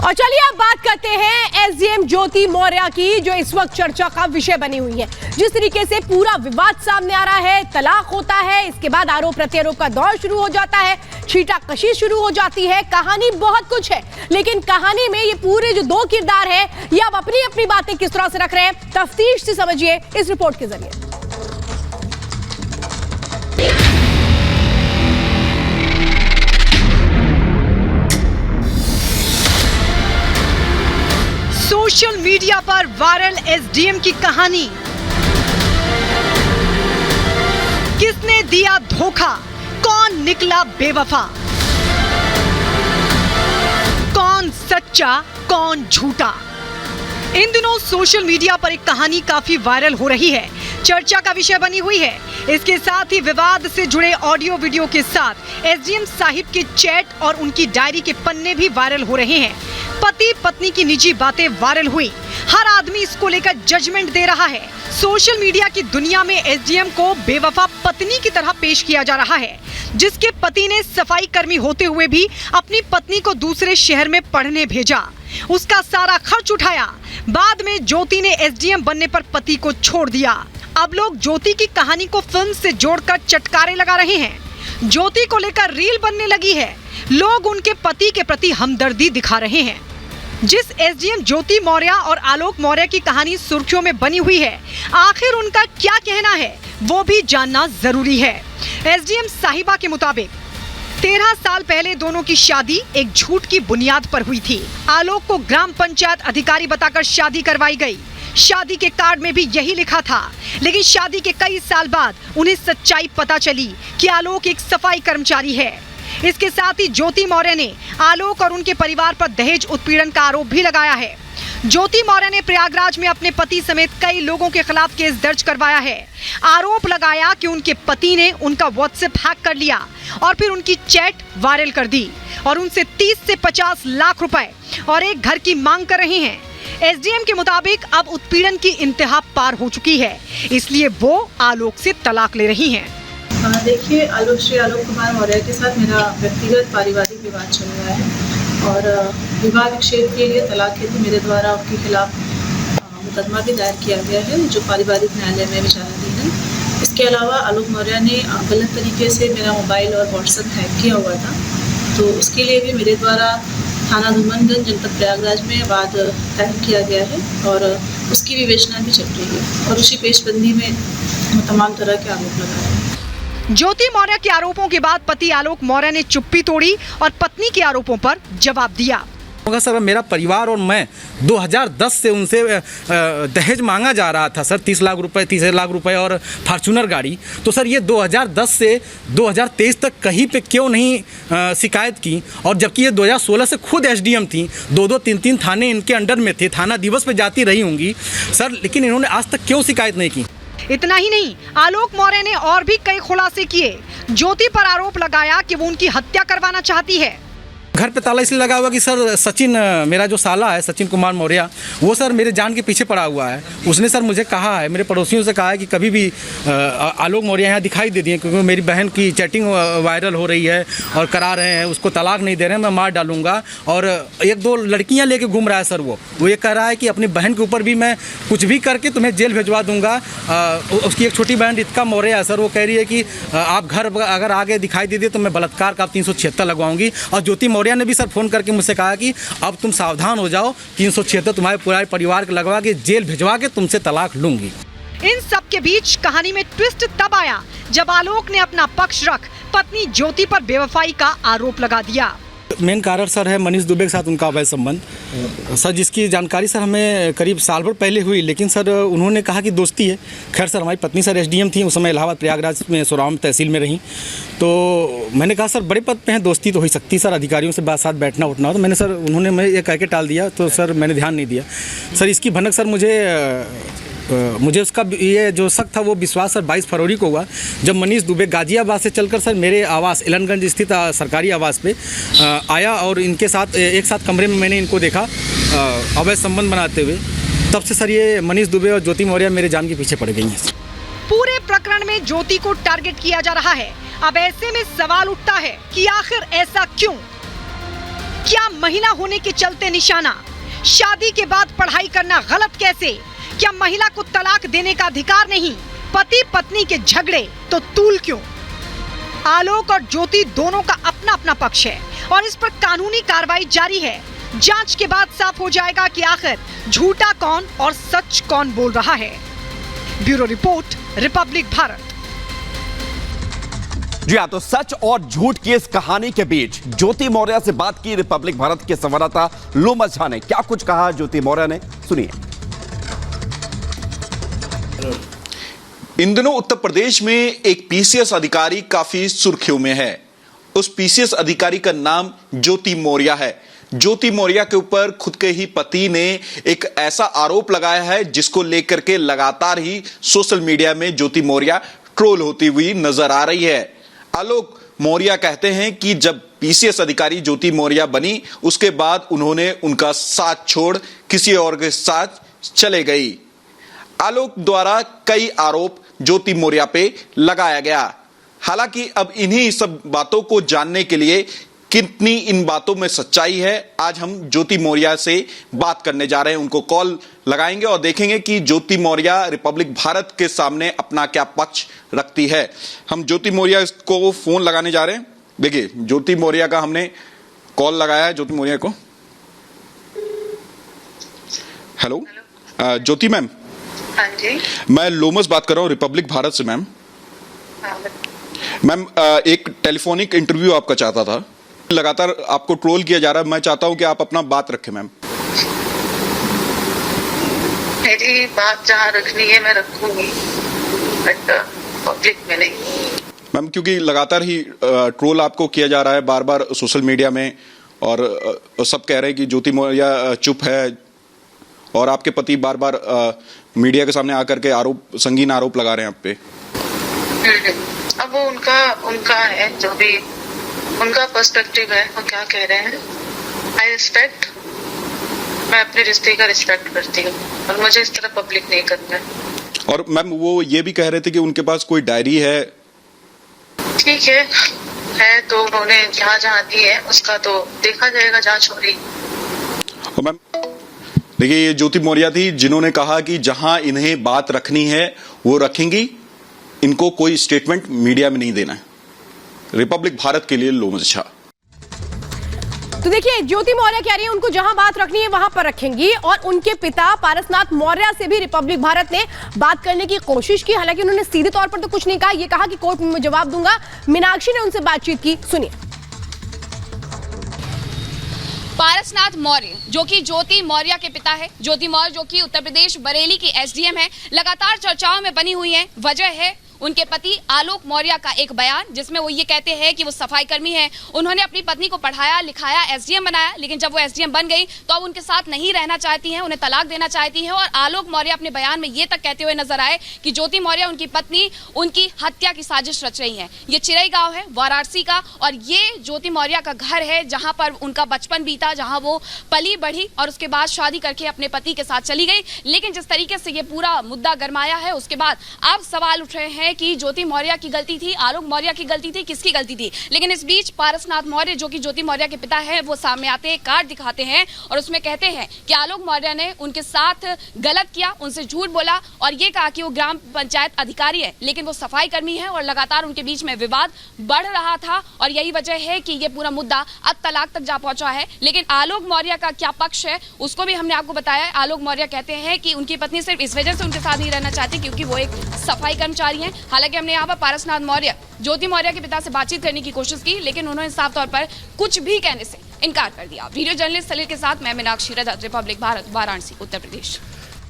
और चलिए अब बात करते हैं एसडीएम ज्योति मौर्य की, जो इस वक्त चर्चा का विषय बनी हुई है। जिस तरीके से पूरा विवाद सामने आ रहा है, तलाक होता है, इसके बाद आरोप प्रत्यारोप का दौर शुरू हो जाता है, छींटाकशी शुरू हो जाती है। कहानी बहुत कुछ है, लेकिन कहानी में ये पूरे जो दो किरदार है, ये अब अपनी अपनी बातें किस तरह से रख रहे हैं, तफ्तीश से समझिए इस रिपोर्ट के जरिए। सोशल मीडिया पर वायरल एसडीएम की कहानी। किसने दिया धोखा, कौन निकला बेवफा, कौन सच्चा कौन झूठा। इन दिनों सोशल मीडिया पर एक कहानी काफी वायरल हो रही है, चर्चा का विषय बनी हुई है। इसके साथ ही विवाद से जुड़े ऑडियो वीडियो के साथ एसडीएम साहिब के चैट और उनकी डायरी के पन्ने भी वायरल हो रहे हैं। पति पत्नी की निजी बातें वायरल हुई, हर आदमी इसको लेकर जजमेंट दे रहा है। सोशल मीडिया की दुनिया में एसडीएम को बेवफा पत्नी की तरह पेश किया जा रहा है, जिसके पति ने सफाई कर्मी होते हुए भी अपनी पत्नी को दूसरे शहर में पढ़ने भेजा, उसका सारा खर्च उठाया। बाद में ज्योति ने एसडीएम बनने पर पति को छोड़ दिया। अब लोग ज्योति की कहानी को फिल्म से जोड़कर चटकारे लगा रहे हैं। ज्योति को लेकर रील बनने लगी है, लोग उनके पति के प्रति हमदर्दी दिखा रहे हैं। जिस एसडीएम ज्योति मौर्य और आलोक मौर्य की कहानी सुर्खियों में बनी हुई है, आखिर उनका क्या कहना है वो भी जानना जरूरी है। एसडीएम साहिबा के मुताबिक 13 साल पहले दोनों की शादी एक झूठ की बुनियाद पर हुई थी। आलोक को ग्राम पंचायत अधिकारी बताकर शादी करवाई गई। शादी के कार्ड में भी यही लिखा था, लेकिन शादी के कई साल बाद उन्हें सच्चाई पता चली कि आलोक एक सफाई कर्मचारी है। इसके साथ ही ज्योति मौर्य ने आलोक और उनके परिवार पर दहेज उत्पीड़न का आरोप भी लगाया है। ज्योति मौर्य ने प्रयागराज में अपने पति समेत कई लोगों के खिलाफ केस दर्ज करवाया है। आरोप लगाया कि उनके पति ने उनका व्हाट्सएप हैक कर लिया और फिर उनकी चैट वायरल कर दी और उनसे 30 से 50 लाख रुपए और एक घर की मांग कर रहे हैं। एसडीएम के मुताबिक अब उत्पीड़न की इंतहा पार हो चुकी है, इसलिए वो आलोक से तलाक ले रही हैं। देखिए, श्री आलोक कुमार मौर्य के साथ मेरा व्यक्तिगत पारिवारिक विवाद चल रहा है और विवाद विच्छेद के लिए तलाक हेतु मेरे द्वारा उनके खिलाफ मुकदमा भी दायर किया गया है, जो पारिवारिक न्यायालय में विचाराधीन है। इसके अलावा आलोक मौर्य ने गलत तरीके से मेरा मोबाइल और व्हाट्सएप हैक किया हुआ था, तो उसके लिए भी मेरे द्वारा थाना धूमनगंज जनपद प्रयागराज में वाद दायर किया गया है और उसकी विवेचना भी चल रही है और उसी पेशबंदी में तमाम तरह के आरोप लगा रहे हैं। ज्योति मौर्य के आरोपों के बाद पति आलोक मौर्य ने चुप्पी तोड़ी और पत्नी के आरोपों पर जवाब दिया। सर, मेरा परिवार और मैं 2010 से उनसे दहेज मांगा जा रहा था सर, 30 लाख रुपए और फॉर्च्यूनर गाड़ी। तो सर ये 2010 से 2023 तक कहीं पे क्यों नहीं शिकायत की, और जबकि ये 2016 से खुद एसडीएम थी, 2-2, 3-3 थाने इनके अंडर में थे, थाना दिवस पे जाती रही होंगी सर, लेकिन इन्होंने आज तक क्यों शिकायत नहीं की। इतना ही नहीं, आलोक मौर्य ने और भी कई खुलासे किए। ज्योति पर आरोप लगाया कि वो उनकी हत्या करवाना चाहती है। घर पे ताला इसलिए लगा हुआ कि सर सचिन, मेरा जो साला है सचिन कुमार मौर्य, वो सर मेरे जान के पीछे पड़ा हुआ है। उसने सर मुझे कहा है, मेरे पड़ोसियों से कहा है कि कभी भी आलोक मौर्य यहाँ दिखाई दे दिए, क्योंकि मेरी बहन की चैटिंग वायरल हो रही है और करा रहे हैं, उसको तलाक नहीं दे रहे हैं, मैं मार डालूंगा। और 1-2 लड़कियाँ लेके घूम रहा है सर, वो ये कह रहा है कि अपनी बहन के ऊपर भी मैं कुछ भी करके तुम्हें जेल भिजवा दूंगा। उसकी एक छोटी बहन रितिका मौर्य है सर, वो कह रही है कि आप घर अगर आगे दिखाई दे दिए तो मैं बलात्कार का 376 लगवाऊंगी। और ज्योति मौर्य ने भी सर फोन करके मुझसे कहा कि अब तुम सावधान हो जाओ, 376 तुम्हारे पूरे परिवार को लगवा के जेल भिजवा के तुमसे तलाक लूंगी। इन सब के बीच कहानी में ट्विस्ट तब आया जब आलोक ने अपना पक्ष रख पत्नी ज्योति पर बेवफाई का आरोप लगा दिया। मेन कारण सर है मनीष दुबे के साथ उनका अवैध संबंध सर, जिसकी जानकारी सर हमें करीब साल भर पहले हुई, लेकिन सर उन्होंने कहा कि दोस्ती है। खैर सर, हमारी पत्नी सर एसडीएम थी, उस समय इलाहाबाद प्रयागराज में सोराम तहसील में रही, तो मैंने कहा सर बड़े पद पे हैं, दोस्ती तो हो ही सकती सर, अधिकारियों से साथ बैठना उठना हो। तो मैंने सर, उन्होंने मैं ये कह के टाल दिया, तो सर मैंने ध्यान नहीं दिया सर। इसकी भनक सर मुझे उसका ये जो शक था वो विश्वास सर 22 फरवरी को हुआ, जब मनीष दुबे गाजियाबाद से चलकर सर मेरे आवास एलनगंज स्थित सरकारी आवास पे आया और इनके साथ एक साथ कमरे में मैंने इनको देखा अवैध संबंध बनाते हुए। तब से सर ये मनीष दुबे और ज्योति मौर्य मेरे जान के पीछे पड़ गई हैं। पूरे प्रकरण में ज्योति को टारगेट किया जा रहा है। अब ऐसे में सवाल उठता है कि आखिर ऐसा क्यों? क्या महिला होने के चलते निशाना, शादी के बाद पढ़ाई करना गलत कैसे, क्या महिला को तलाक देने का अधिकार नहीं, पति पत्नी के झगड़े तो तूल क्यों। आलोक और ज्योति दोनों का अपना अपना पक्ष है और इस पर कानूनी कार्रवाई जारी है। जांच के बाद साफ हो जाएगा कि आखिर झूठा कौन और सच कौन बोल रहा है। Bureau report, Republic Bharat. जी हाँ, तो सच और झूठ की इस कहानी के बीच ज्योति मौर्य से बात की रिपब्लिक भारत के संवाददाता लोमस झा ने। क्या कुछ कहा ज्योति मौर्य ने, सुनिए। इन दिनों उत्तर प्रदेश में एक पीसीएस अधिकारी काफी सुर्खियों में है। उस पीसीएस अधिकारी का नाम ज्योति मौर्य है। ज्योति मौर्य के ऊपर खुद के ही पति ने एक ऐसा आरोप लगाया है जिसको लेकर के लगातार ही सोशल मीडिया में ज्योति मौर्य ट्रोल होती हुई नजर आ रही है। आलोक मौर्य कहते हैं कि जब पीसीएस अधिकारी ज्योति मौर्य बनी उसके बाद उन्होंने उनका साथ छोड़ किसी और के साथ चले गई। आलोक द्वारा कई आरोप ज्योति मौर्य पे लगाया गया। हालांकि अब इन्हीं सब बातों को जानने के लिए कितनी इन बातों में सच्चाई है, आज हम ज्योति मौर्य से बात करने जा रहे हैं। उनको कॉल लगाएंगे और देखेंगे कि ज्योति मौर्य रिपब्लिक भारत के सामने अपना क्या पक्ष रखती है। हम ज्योति मौर्य को फोन लगाने जा रहे हैं। देखिए, ज्योति मौर्य का हमने कॉल लगाया है। ज्योति मौर्य को। हेलो ज्योति मैम। हाँ जी, मैं लोमस बात कर रहा हूँ रिपब्लिक भारत से। मैम मैम एक टेलीफोनिक इंटरव्यू आपका चाहता था। लगातार आपको ट्रोल किया जा रहा है। मैं चाहता हूं कि आप अपना बात रखें। मैम मेरी बात जहाँ रखनी है मैं रखूंगी, बट पब्लिक में नहीं। मैम क्योंकि लगातार ही ट्रोल आपको किया जा रहा है बार बार सोशल मीडिया में, और सब कह रहे हैं कि ज्योति मौर्य चुप है और आपके पति बार बार मीडिया के सामने आकर के संगीन आरोप लगा रहे हैं आप पे। अब वो उनका है, जो भी उनका पर्सपेक्टिव है, वो क्या कह रहे हैं। आई रिस्पेक्ट, मैं अपने रिश्ते का रिस्पेक्ट करती हूँ और मुझे इस तरह पब्लिक नहीं करना है। और मैम वो ये भी कह रहे थे कि उनके पास कोई डायरी है। ठीक है तो उन्होंने जहाँ जहाँ दी है उसका तो देखा जाएगा, जांच हो रही। और मैम देखिए, ये ज्योति मौर्य थी जिन्होंने कहा कि जहां इन्हें बात रखनी है वो रखेंगी, इनको कोई स्टेटमेंट मीडिया में नहीं देना है। रिपब्लिक भारत के लिए लोमस झा। तो देखिए, ज्योति मौर्य कह रही है उनको जहां बात रखनी है वहां पर रखेंगी, और उनके पिता पारसनाथ मौर्य से भी रिपब्लिक भारत ने बात करने की कोशिश की। हालांकि उन्होंने सीधे तौर पर तो कुछ नहीं कहा, ये कहा कि कोर्ट में जवाब दूंगा। मीनाक्षी ने उनसे बातचीत की, सुनिए। पारसनाथ मौर्य जो कि ज्योति मौर्य के पिता है, ज्योति मौर्य जो कि उत्तर प्रदेश बरेली की एसडीएम है, लगातार चर्चाओं में बनी हुई है। वजह है उनके पति आलोक मौर्य का एक बयान जिसमें वो ये कहते हैं कि वो सफाई कर्मी हैं। उन्होंने अपनी पत्नी को पढ़ाया लिखाया, एसडीएम बनाया, लेकिन जब वो एसडीएम बन गई तो अब उनके साथ नहीं रहना चाहती हैं, उन्हें तलाक देना चाहती हैं। और आलोक मौर्य अपने बयान में ये तक कहते हुए नजर आए कि ज्योति मौर्य उनकी पत्नी उनकी हत्या की साजिश रच रही है। ये चिरई गांव है वाराणसी का, और ये ज्योति मौर्य का घर है जहां पर उनका बचपन बीता, जहां वो पली बढ़ी और उसके बाद शादी करके अपने पति के साथ चली गई। लेकिन जिस तरीके से ये पूरा मुद्दा गरमाया है उसके बाद अब सवाल उठ रहे हैं कि ज्योति मौर्य की गलती थी, आलोक मौर्य की गलती थी, किसकी गलती थी। लेकिन इस बीच पारसनाथ मौर्य जो कि ज्योति मौर्य के पिता हैं, वो सामने आते हैं, कार्ड दिखाते हैं और उसमें कहते हैं कि आलोक मौर्य ने उनके साथ गलत किया, उनसे झूठ बोला और ये कहा कि वो ग्राम पंचायत अधिकारी है लेकिन वो सफाई कर्मी है, और लगातार उनके बीच में विवाद बढ़ रहा था। और यही वजह है कि ये पूरा मुद्दा अब तलाक तक जा पहुंचा है। लेकिन आलोक मौर्य का क्या पक्ष है उसको भी हमने आपको बताया। आलोक मौर्य कहते हैं कि उनकी पत्नी सिर्फ इस वजह से उनके साथ नहीं रहना चाहती क्योंकि वो एक सफाई कर्मचारी हैं। हालांकि हमने यहाँ पर पारसनाथ मौर्य ज्योति मौर्य के पिता से बातचीत करने की कोशिश की, लेकिन उन्होंने साफ तौर पर कुछ भी कहने से इनकार कर दिया। वीडियो जर्नलिस्ट सलील के साथ मैं मीनाक्षी रजत, रिपब्लिक भारत, वाराणसी, उत्तर प्रदेश।